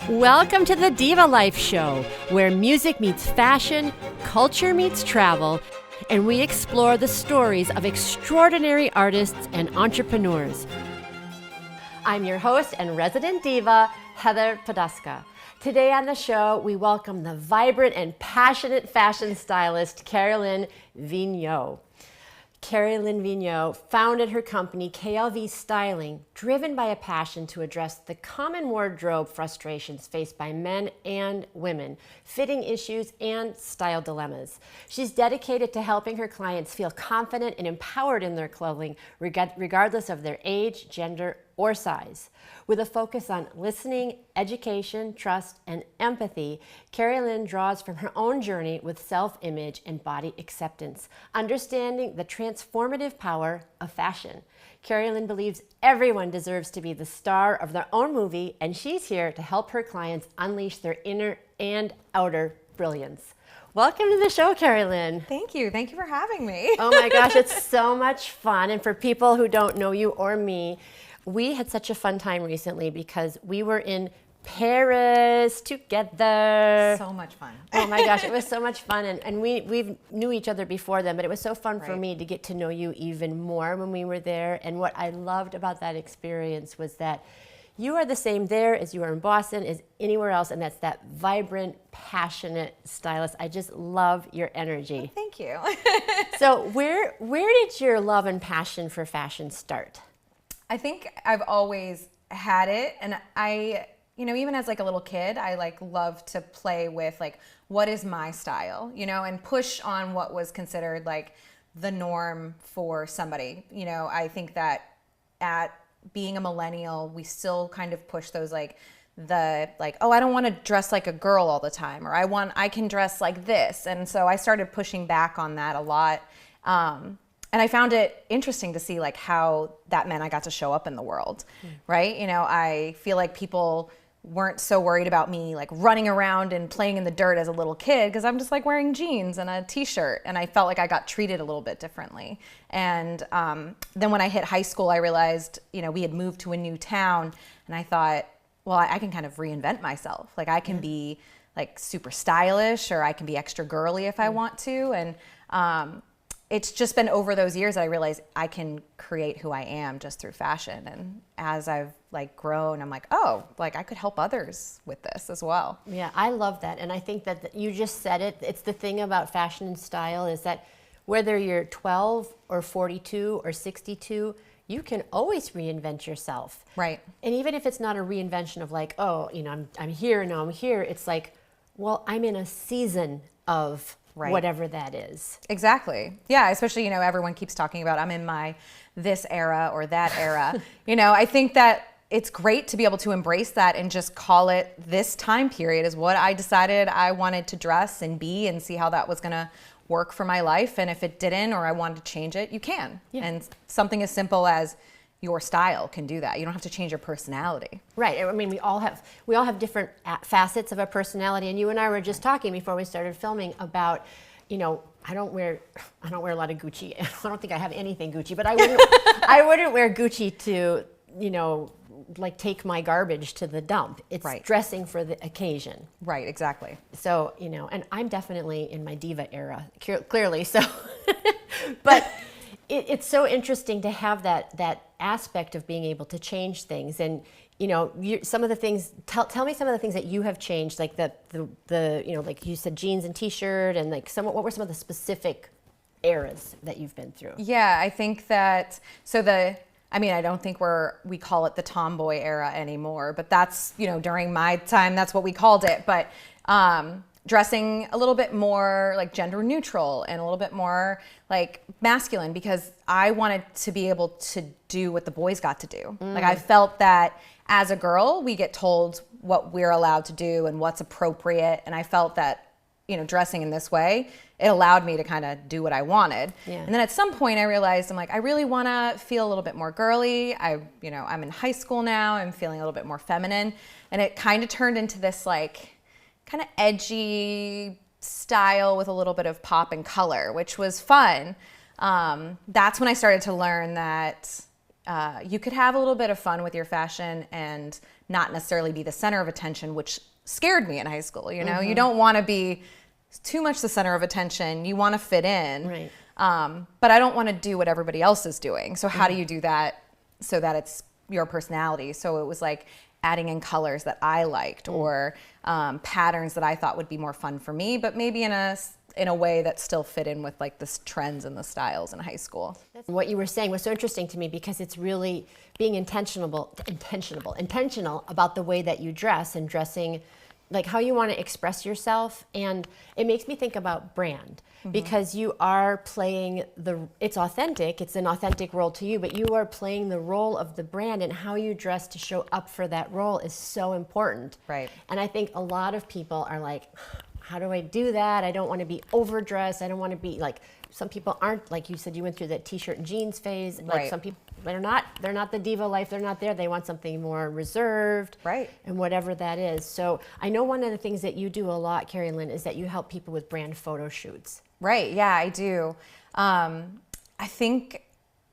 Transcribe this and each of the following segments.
Welcome to the Diva Life Show, where music meets fashion, culture meets travel, and we explore the stories of extraordinary artists and entrepreneurs. I'm your host and resident diva, Heather Poduska. Today on the show, we welcome the vibrant and passionate fashion stylist, Kerilynn Vigneau. Kerilynn Vigneau founded her company, KLV Styling, driven by a passion to address the common wardrobe frustrations faced by men and women, fitting issues, and style dilemmas. She's dedicated to helping her clients feel confident and empowered in their clothing, regardless of their age, gender, or size. With a focus on listening, education, trust, and empathy, Kerilynn draws from her own journey with self-image and body acceptance, understanding the transformative power of fashion. Kerilynn believes everyone deserves to be the star of their own movie, and she's here to help her clients unleash their inner and outer brilliance. Welcome to the show, Kerilynn. Thank you. Thank you for having me. Oh my gosh, it's so much fun. And for people who don't know you or me, we had such a fun time recently because we were in Paris together. So much fun. Oh my gosh, it was so much fun. And we knew each other before then, but it was so fun for Right. me to get to know you even more when we were there. And what I loved about that experience was that you are the same there as you are in Boston, as anywhere else, and that's that vibrant, passionate stylist. I just love your energy. Thank you. So where did your love and passion for fashion start? I think I've always had it, and even as like a little kid, I loved to play with what is my style, and push on what was considered like the norm for somebody. I think that at being a millennial, we still kind of push those oh, I don't want to dress like a girl all the time, or I can dress like this. And so I started pushing back on that a lot. And I found it interesting to see how that meant I got to show up in the world, right? I feel like people weren't so worried about me running around and playing in the dirt as a little kid, because I'm just wearing jeans and a t-shirt, and I felt like I got treated a little bit differently. And then when I hit high school, I realized, we had moved to a new town, and I thought, well, I can kind of reinvent myself. I can be super stylish, or I can be extra girly if I want to. And it's just been over those years that I realized I can create who I am just through fashion. And as I've grown, I'm I could help others with this as well. Yeah, I love that. And I think that you just said it. It's the thing about fashion and style is that whether you're 12 or 42 or 62, you can always reinvent yourself. Right. And even if it's not a reinvention of I'm here, now I'm here. It's well, I'm in a season of Right. whatever that is. Exactly. Yeah, especially, everyone keeps talking about I'm in my this era or that era. I think that it's great to be able to embrace that and just call it this time period is what I decided I wanted to dress and be, and see how that was going to work for my life. And if it didn't, or I wanted to change it, you can. Yeah. And something as simple as your style can do that. You don't have to change your personality. Right. I mean, we all have different facets of a personality. And you and I were just talking before we started filming about, I don't wear a lot of Gucci. I don't think I have anything Gucci, but I wouldn't wear Gucci to, take my garbage to the dump. It's Right. dressing for the occasion. Right. Exactly. So, and I'm definitely in my diva era, clearly. So, but it's so interesting to have that aspect of being able to change things. And some of the things. Tell me some of the things that you have changed, like the like you said, jeans and t-shirt, and what were some of the specific eras that you've been through? Yeah, I think that I don't think we call it the tomboy era anymore, but that's during my time that's what we called it. But dressing a little bit more gender neutral and a little bit more masculine, because I wanted to be able to do what the boys got to do. I felt that as a girl, we get told what we're allowed to do and what's appropriate. And I felt that, dressing in this way, it allowed me to kind of do what I wanted. Yeah. And then at some point I realized I really want to feel a little bit more girly. I'm in high school now. I'm feeling a little bit more feminine. And it kind of turned into this kind of edgy style with a little bit of pop and color, which was fun. That's when I started to learn that you could have a little bit of fun with your fashion and not necessarily be the center of attention, which scared me in high school. You know, you don't want to be too much the center of attention. You want to fit in. Right. But I don't want to do what everybody else is doing. So how do you do that so that it's your personality? So it was like adding in colors that I liked or patterns that I thought would be more fun for me, but maybe in a way that still fit in with like the trends and the styles in high school. What you were saying was so interesting to me because it's really being intentional about the way that you dress and dressing, like how you want to express yourself. And it makes me think about brand because you are playing it's authentic, it's an authentic role to you, but you are playing the role of the brand, and how you dress to show up for that role is so important. Right. And I think a lot of people are like, how do I do that? I don't want to be overdressed. I don't want to be like, some people aren't, like you said, you went through that t-shirt and jeans phase. Like Right. some people, they're not the diva life. They're not there. They want something more reserved. Right. And whatever that is. So I know one of the things that you do a lot, Kerilynn, is that you help people with brand photo shoots. Right. Yeah, I do. I think,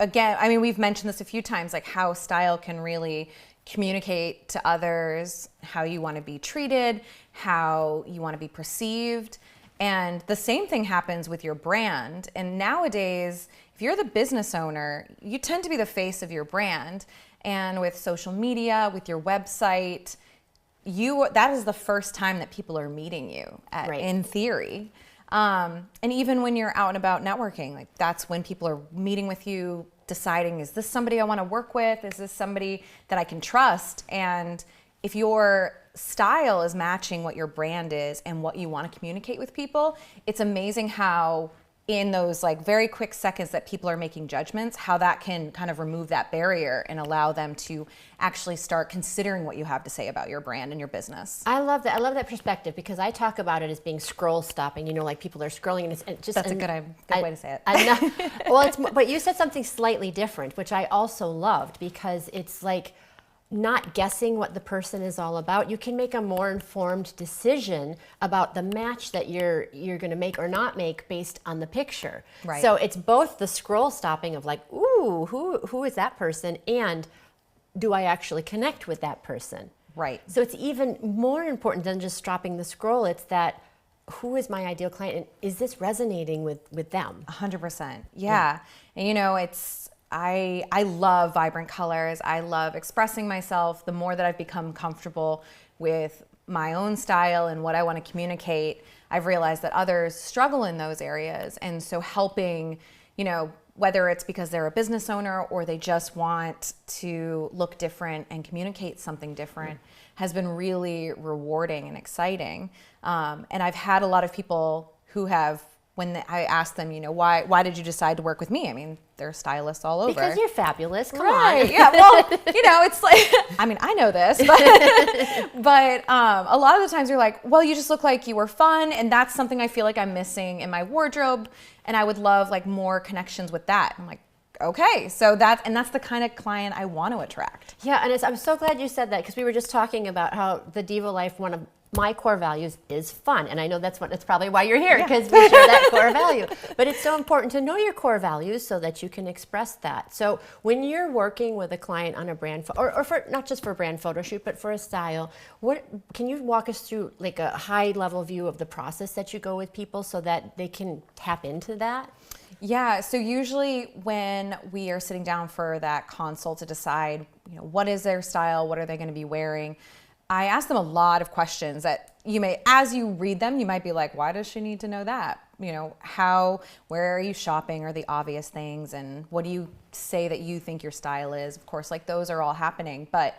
again, I mean, we've mentioned this a few times, like how style can really communicate to others how you want to be treated, how you want to be perceived. And the same thing happens with your brand. And nowadays, if you're the business owner, you tend to be the face of your brand. And with social media, with your website, that is the first time that people are meeting you in theory. And even when you're out and about networking, like that's when people are meeting with you, deciding, is this somebody I want to work with? Is this somebody that I can trust? And if your style is matching what your brand is and what you want to communicate with people, it's amazing how in those like very quick seconds that people are making judgments, how that can kind of remove that barrier and allow them to actually start considering what you have to say about your brand and your business. I love that. I love that perspective because I talk about it as being scroll stopping. You know, like people are scrolling and it's just. That's a good way to say it. I know. Well, but you said something slightly different, which I also loved because it's like not guessing what the person is all about. You can make a more informed decision about the match that you're going to make or not make based on the picture. Right. So it's both the scroll stopping of like, ooh, who is that person, and do I actually connect with that person? Right. So it's even more important than just stopping the scroll. It's that, who is my ideal client, and is this resonating with them? 100%. Yeah. And you know, I love vibrant colors. I love expressing myself. The more that I've become comfortable with my own style and what I want to communicate, I've realized that others struggle in those areas. And so helping, you know, whether it's because they're a business owner or they just want to look different and communicate something different, has been really rewarding and exciting. And I've had a lot of people who have, I asked them, you know, why did you decide to work with me? I mean, there are stylists all over. Because you're fabulous. Come right. on. Yeah. Well, you know, it's like, I mean, I know this, but a lot of the times you're like, well, you just look like you were fun, and that's something I feel like I'm missing in my wardrobe, and I would love like more connections with that. I'm like, okay, so that's the kind of client I want to attract. Yeah, and I'm so glad you said that because we were just talking about how the Diva life, one of my core values is fun. And I know that's probably why you're here, because we share that core value. But it's so important to know your core values so that you can express that. So when you're working with a client on a brand, or for not just for a brand photo shoot, but for a style, can you walk us through like a high level view of the process that you go with people so that they can tap into that? Yeah, so usually when we are sitting down for that consult to decide, you know, what is their style, what are they going to be wearing, I ask them a lot of questions that you may, as you read them, you might be like, why does she need to know that? You know, where are you shopping are the obvious things, and what do you say that you think your style is? Of course, like those are all happening, but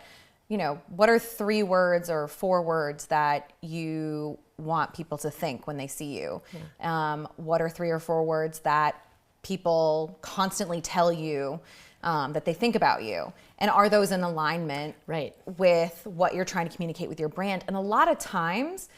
you know, what are 3 words or 4 words that you want people to think when they see you? Yeah. What are 3 or 4 words that people constantly tell you that they think about you? And are those in alignment with what you're trying to communicate with your brand? And a lot of times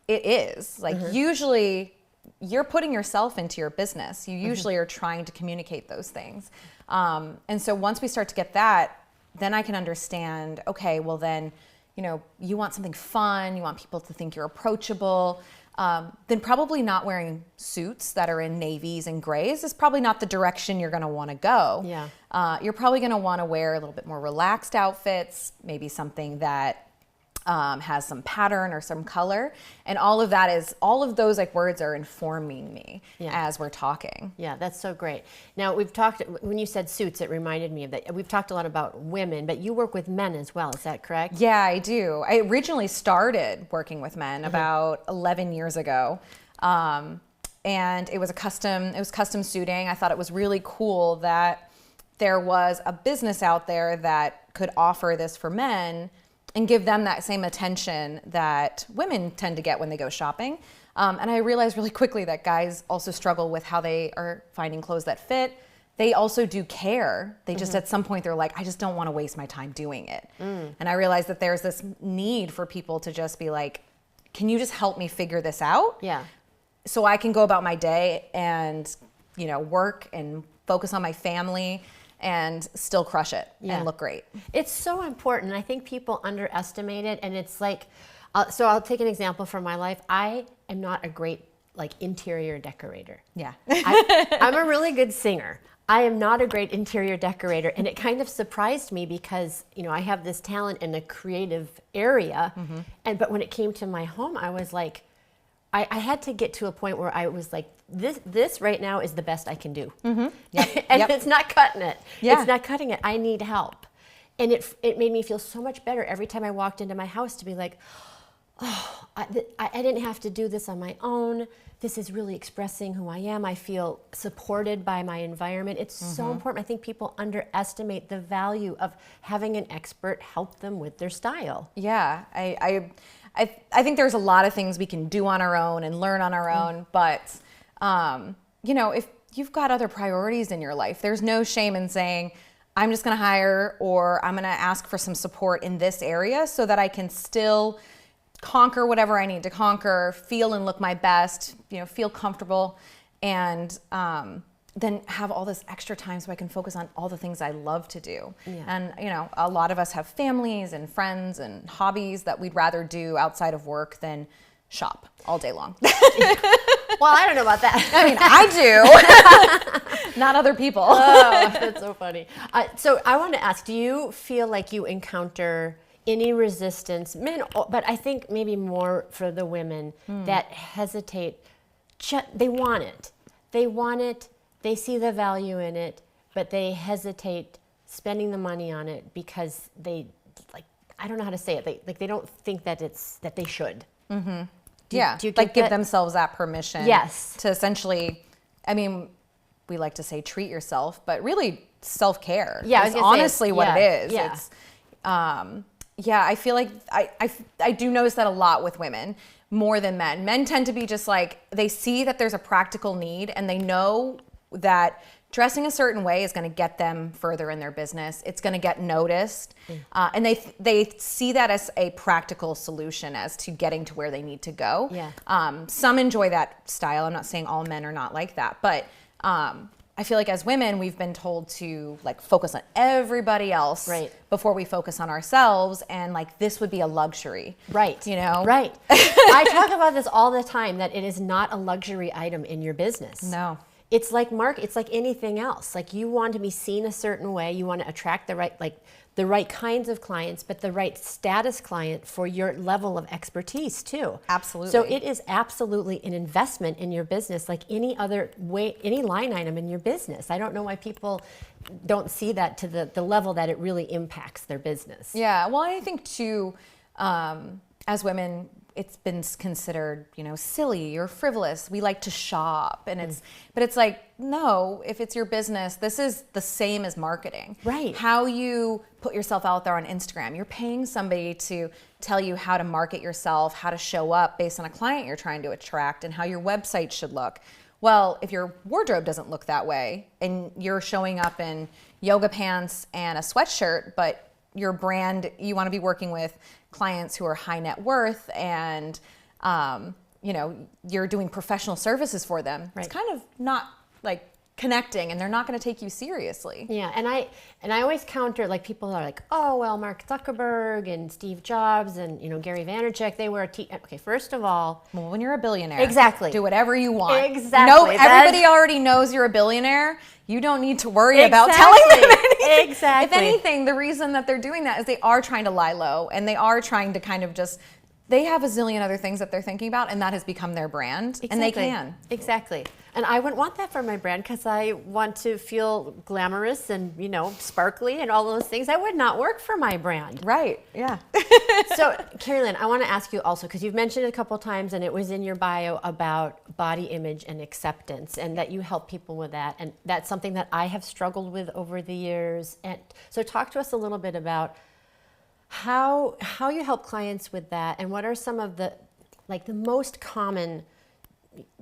it is. Like usually you're putting yourself into your business. You usually are trying to communicate those things. And so once we start to get that, then I can understand, okay, well then, you know, you want something fun, you want people to think you're approachable, then probably not wearing suits that are in navies and grays is probably not the direction you're going to want to go. Yeah. You're probably going to want to wear a little bit more relaxed outfits, maybe something that has some pattern or some color, and all of those like words are informing me as we're talking. Yeah, that's so great. Now we've talked, when you said suits, it reminded me of that. We've talked a lot about women, but you work with men as well, is that correct? Yeah, I do. I originally started working with men about 11 years ago. And it was custom suiting. I thought it was really cool that there was a business out there that could offer this for men and give them that same attention that women tend to get when they go shopping. And I realized really quickly that guys also struggle with how they are finding clothes that fit. They also do care. They just at some point they're like, I just don't want to waste my time doing it. And I realized that there's this need for people to just be like, can you just help me figure this out? Yeah. So I can go about my day and, work and focus on my family and still crush it and look great. It's so important. I think people underestimate it, and it's like, so I'll take an example from my life. I am not a great interior decorator. Yeah. I'm a really good singer. I am not a great interior decorator, and it kind of surprised me because, I have this talent in the creative area, but when it came to my home, I was like, I had to get to a point where I was like, this right now is the best I can do. And it's not cutting it. It's not cutting it. I need help. And it made me feel so much better every time I walked into my house to be like, oh, I didn't have to do this on my own. This is really expressing who I am. I feel supported by my environment. It's so important. I think people underestimate the value of having an expert help them with their style. Yeah, I think there's a lot of things we can do on our own and learn on our own, but if you've got other priorities in your life, there's no shame in saying, I'm just going to hire or I'm going to ask for some support in this area so that I can still conquer whatever I need to conquer, feel and look my best, feel comfortable, and then have all this extra time so I can focus on all the things I love to do. Yeah. And, a lot of us have families and friends and hobbies that we'd rather do outside of work than shop all day long. Well, I don't know about that. I mean, I do. Not other people. Oh, that's so funny. So I want to ask, do you feel like you encounter any resistance, men, but I think maybe more for the women that hesitate? They want it. They see the value in it, but they hesitate spending the money on it because I don't know how to say it. They don't think that that they should. Mm-hmm. Do you give themselves that permission? Yes. To essentially, we like to say treat yourself, but really self-care. Yeah, is honestly what it is. Yeah. It's, I feel like I do notice that a lot with women more than men. Men tend to be just they see that there's a practical need and they know that dressing a certain way is going to get them further in their business. It's going to get noticed. And they see that as a practical solution as to getting to where they need to go. Yeah. Some enjoy that style. I'm not saying all men are not like that, but I feel like as women, we've been told to focus on everybody else before we focus on ourselves. And this would be a luxury. Right. Right. I talk about this all the time, that it is not a luxury item in your business. No. It's like it's like anything else. You want to be seen a certain way. You want to attract the right kinds of clients, but the right status client for your level of expertise too. Absolutely. So it is absolutely an investment in your business, like any other way, any line item in your business. I don't know why people don't see that to the level that it really impacts their business. Yeah. Well, I think too, as women, it's been considered, silly or frivolous. We like to shop, and but it's no, if it's your business, this is the same as marketing. Right. How you put yourself out there on Instagram. You're paying somebody to tell you how to market yourself, how to show up based on a client you're trying to attract, and how your website should look. Well, if your wardrobe doesn't look that way, and you're showing up in yoga pants and a sweatshirt, but your brand, you want to be working with clients who are high net worth and, you're doing professional services for them. Right. It's kind of not connecting, and they're not going to take you seriously. Yeah, and I always counter, like, people are like, oh, well, Mark Zuckerberg and Steve Jobs and, Gary Vaynerchuk, they were okay, first of all, Well, when you're a billionaire, exactly, do whatever you want. Exactly. No, everybody already knows you're a billionaire. You don't need to worry about telling them anything. Exactly. If anything, the reason that they're doing that is they are trying to lie low, and they are trying to kind of just, they have a zillion other things that they're thinking about, and that has become their brand, and they can. Exactly. And I wouldn't want that for my brand, because I want to feel glamorous and, sparkly and all those things. That would not work for my brand. Right, yeah. So, Kerilynn, I want to ask you also, because you've mentioned it a couple of times, and it was in your bio, about body image and acceptance, and that you help people with that. And that's something that I have struggled with over the years. And so talk to us a little bit about how you help clients with that, and what are some of the most common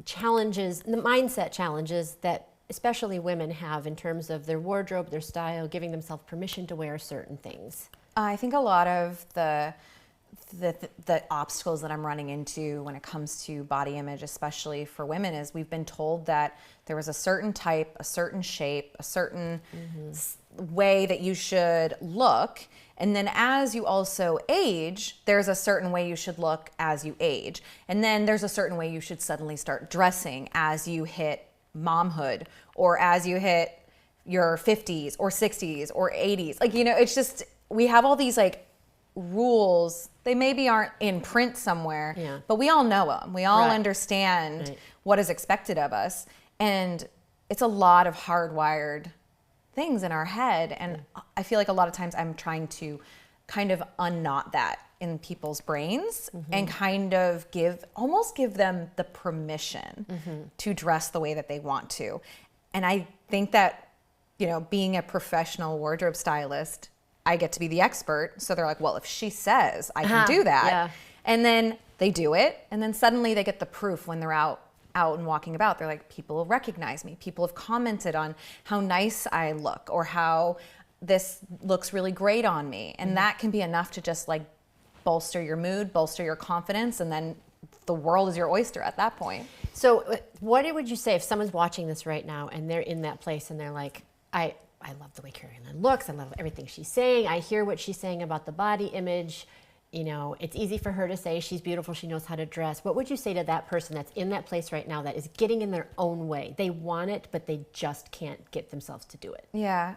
challenges, the mindset challenges that especially women have in terms of their wardrobe, their style, giving themselves permission to wear certain things. I think a lot of the obstacles that I'm running into when it comes to body image, especially for women, is we've been told that there was a certain type, a certain shape, a certain way that you should look. And then as you also age, there's a certain way you should look as you age. And then there's a certain way you should suddenly start dressing as you hit momhood, or as you hit your 50s or 60s or 80s. It's just, we have all these rules. They maybe aren't in print somewhere, but we all know them. We all understand what is expected of us. And it's a lot of hardwired things in our head, and I feel like a lot of times I'm trying to kind of unknot that in people's brains, and kind of almost give them the permission to dress the way that they want to. And I think that, being a professional wardrobe stylist, I get to be the expert. So they're like, well, if she says I can do that, and then they do it, and then suddenly they get the proof when they're out and walking about. They're like, people recognize me. People have commented on how nice I look, or how this looks really great on me. And that can be enough to just bolster your mood, bolster your confidence, and then the world is your oyster at that point. So what would you say if someone's watching this right now and they're in that place and they're like, I love the way Kerilynn looks, I love everything she's saying, I hear what she's saying about the body image, it's easy for her to say she's beautiful, she knows how to dress. What would you say to that person that's in that place right now that is getting in their own way? They want it, but they just can't get themselves to do it. Yeah.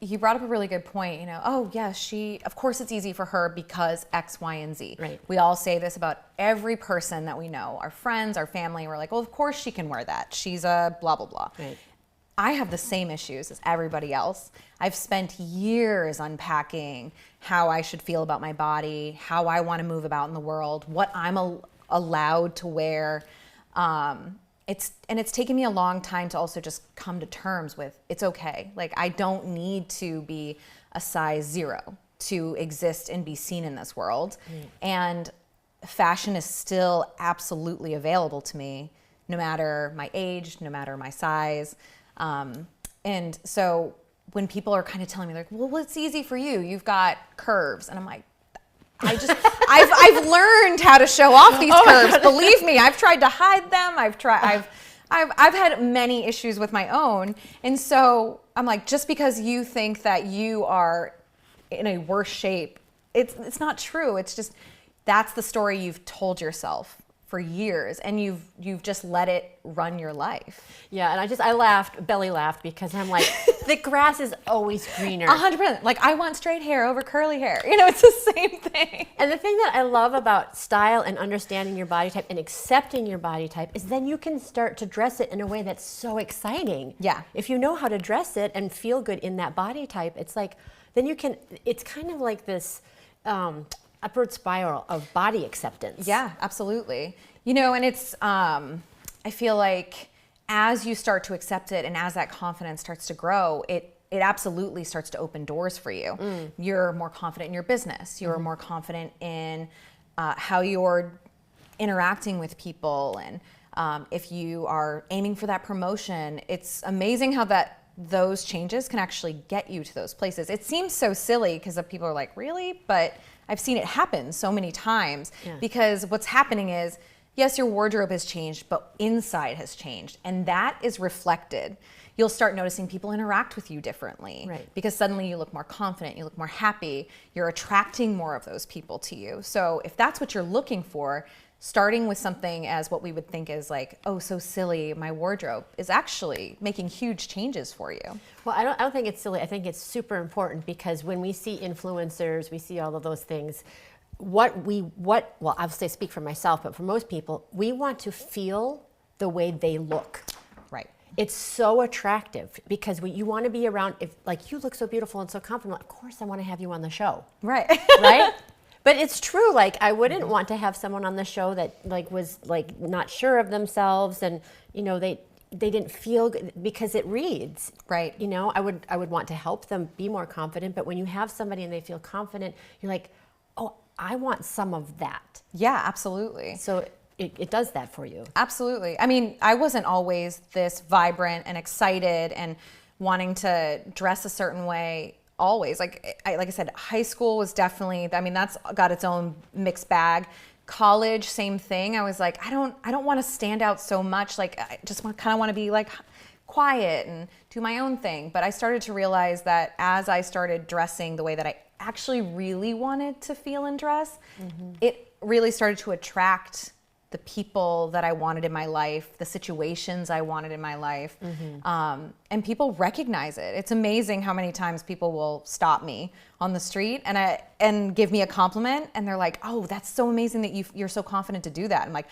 You brought up a really good point. Oh yeah, of course it's easy for her because X, Y, and Z. Right. We all say this about every person that we know, our friends, our family. We're like, well, of course she can wear that. She's a blah, blah, blah. Right. I have the same issues as everybody else. I've spent years unpacking how I should feel about my body, how I want to move about in the world, what I'm allowed to wear. It's taken me a long time to also just come to terms with it's okay. I don't need to be a size 0 to exist and be seen in this world. And fashion is still absolutely available to me, no matter my age, no matter my size. And so when people are kind of telling me well, it's easy for you, you've got curves. And I'm like, I've learned how to show off these curves. Believe me, I've tried to hide them. I've had many issues with my own. And so I'm like, just because you think that you are in a worse shape, it's not true. It's just, that's the story you've told yourself for years, and you've just let it run your life. Yeah, and I belly laughed, because I'm like, the grass is always greener. 100%. I want straight hair over curly hair. It's the same thing. And the thing that I love about style and understanding your body type and accepting your body type is then you can start to dress it in a way that's so exciting. Yeah. If you know how to dress it and feel good in that body type, then you can, it's kind of like this, upward spiral of body acceptance. Yeah, absolutely. And it's, I feel like as you start to accept it, and as that confidence starts to grow, it absolutely starts to open doors for you. You're more confident in your business. You're more confident in how you're interacting with people. And if you are aiming for that promotion, it's amazing how those changes can actually get you to those places. It seems so silly because people are like, really? But I've seen it happen so many times, because what's happening is yes, your wardrobe has changed, but inside has changed. And that is reflected. You'll start noticing people interact with you differently, right? Because suddenly you look more confident, you look more happy, you're attracting more of those people to you. So if that's what you're looking for, starting with something as what we would think is like, oh, so silly, my wardrobe, is actually making huge changes for you. Well, I don't think it's silly. I think it's super important, because when we see influencers, we see all of those things. Well, I'll say speak for myself, but for most people, we want to feel the way they look. Right. It's so attractive, because you want to be around, if like you look so beautiful and so confident, of course I want to have you on the show. Right. Right? But it's true, like I wouldn't want to have someone on the show that like was like not sure of themselves, and they didn't feel good, because it reads. Right. I would want to help them be more confident, but when you have somebody and they feel confident, you're like, oh, I want some of that. Yeah, absolutely. So it does that for you. Absolutely. I mean, I wasn't always this vibrant and excited and wanting to dress a certain way always. Like I said, high school was definitely, I mean, that's got its own mixed bag. College, same thing. I was like, I don't want to stand out so much. Like I just kind of want to be like quiet and do my own thing. But I started to realize that as I started dressing the way that I actually really wanted to feel and dress, it really started to attract the people that I wanted in my life, the situations I wanted in my life. And people recognize it. It's amazing how many times people will stop me on the street and give me a compliment, and they're like, oh, that's so amazing that you're so confident to do that. I'm like,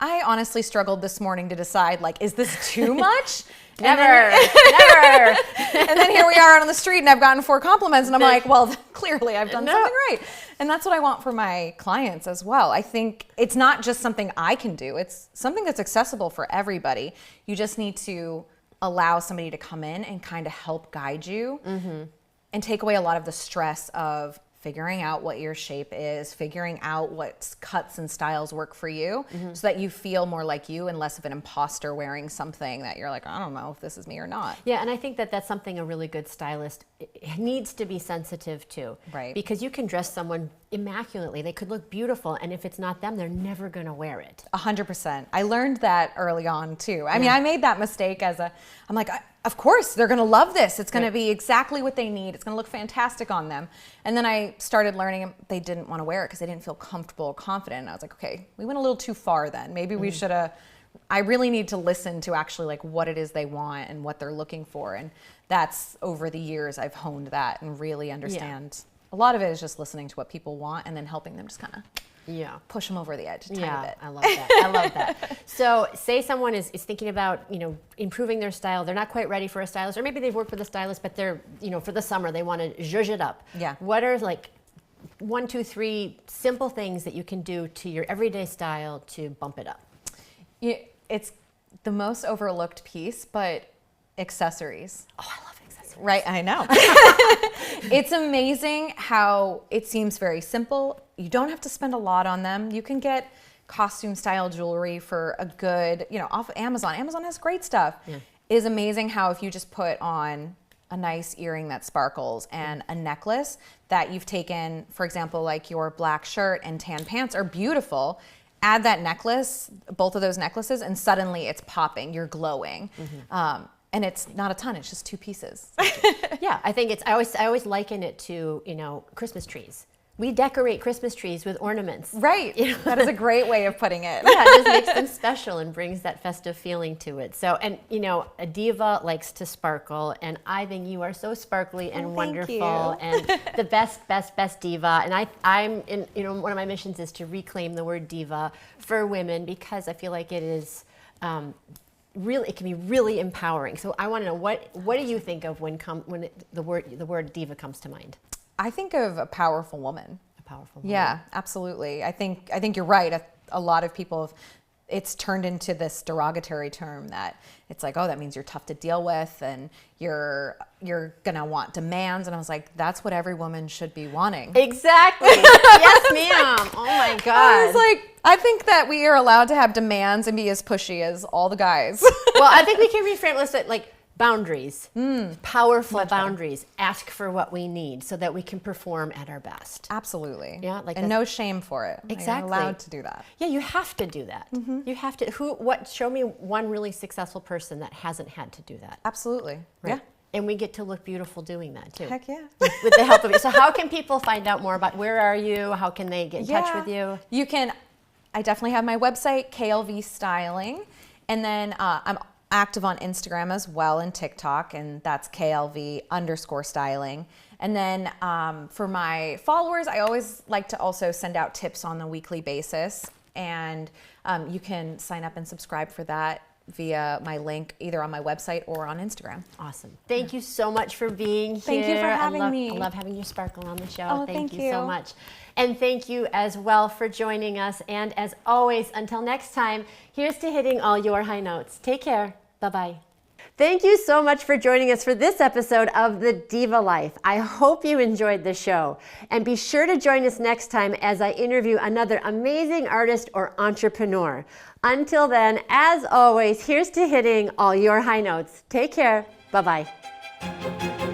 I honestly struggled this morning to decide, like, is this too much? Never. And then here we are on the street, and I've gotten 4 compliments, and I'm like, well, clearly I've done something right. And that's what I want for my clients as well. I think it's not just something I can do. It's something that's accessible for everybody. You just need to allow somebody to come in and kind of help guide you and take away a lot of the stress of figuring out what your shape is, figuring out what cuts and styles work for you, so that you feel more like you and less of an imposter wearing something that you're like, I don't know if this is me or not. Yeah, and I think that that's something a really good stylist needs to be sensitive to. Right. Because you can dress someone immaculately. They could look beautiful, and if it's not them, they're never going to wear it. 100%. I learned that early on too. I mean, I made that mistake I'm like, of course, they're going to love this. It's going to be exactly what they need. It's going to look fantastic on them. And then I started learning they didn't want to wear it because they didn't feel comfortable or confident. And I was like, okay, we went a little too far then. Maybe we should have, I really need to listen to actually like what it is they want and what they're looking for. And that's over the years I've honed that and really understand. A lot of it is just listening to what people want and then helping them just kind of push them over the edge a tiny bit. I love that. I love that. So say someone is thinking about, improving their style. They're not quite ready for a stylist, or maybe they've worked with a stylist, but they're, for the summer, they want to zhuzh it up. Yeah. What are like 1, 2, 3 simple things that you can do to your everyday style to bump it up? It's the most overlooked piece, but accessories. Oh, I love accessories. Right, I know. It's amazing how it seems very simple. You don't have to spend a lot on them. You can get costume style jewelry for a good, off of Amazon. Amazon has great stuff. Yeah. It is amazing how if you just put on a nice earring that sparkles and a necklace that you've taken, for example, like your black shirt and tan pants are beautiful. Add that necklace, both of those necklaces, and suddenly it's popping. You're glowing. And it's not a ton, it's just 2 pieces. Yeah, I think I always liken it to, Christmas trees. We decorate Christmas trees with ornaments. Right, that is a great way of putting it. Yeah, it just makes them special and brings that festive feeling to it. So, and a diva likes to sparkle, and I think you are so sparkly and wonderful, and the best diva. And I'm in, one of my missions is to reclaim the word diva for women, because I feel like it is, it can be really empowering. So I want to know what do you think of when the word diva comes to mind? I think of a powerful woman. A powerful woman. Yeah, absolutely. I think you're right. A lot of people, it's turned into this derogatory term that it's like, oh, that means you're tough to deal with and you're gonna want demands. And I was like, that's what every woman should be wanting. Exactly. Yes, ma'am. Oh my God. I was like, I think that we are allowed to have demands and be as pushy as all the guys. Well, I think we can reframe it like, Boundaries, powerful boundaries. Ask for what we need so that we can perform at our best. Absolutely. Yeah, like and no shame for it. Exactly. You're allowed to do that. Yeah, you have to do that. You have to. Show me one really successful person that hasn't had to do that. Absolutely. Right. Yeah. And we get to look beautiful doing that too. Heck yeah. With the help of you. So how can people find out more about where are you? How can they get in touch with you? You can, I definitely have my website, KLV Styling. And then I'm active on Instagram as well and TikTok, and that's KLV_styling. And then for my followers, I always like to also send out tips on a weekly basis. And you can sign up and subscribe for that via my link either on my website or on Instagram. Awesome. Thank you so much for being here. Thank you for having me. I love having you sparkle on the show. Oh, thank you so much. And thank you as well for joining us. And as always, until next time, here's to hitting all your high notes. Take care. Bye-bye. Thank you so much for joining us for this episode of The Diva Life. I hope you enjoyed the show. And be sure to join us next time as I interview another amazing artist or entrepreneur. Until then, as always, here's to hitting all your high notes. Take care. Bye-bye.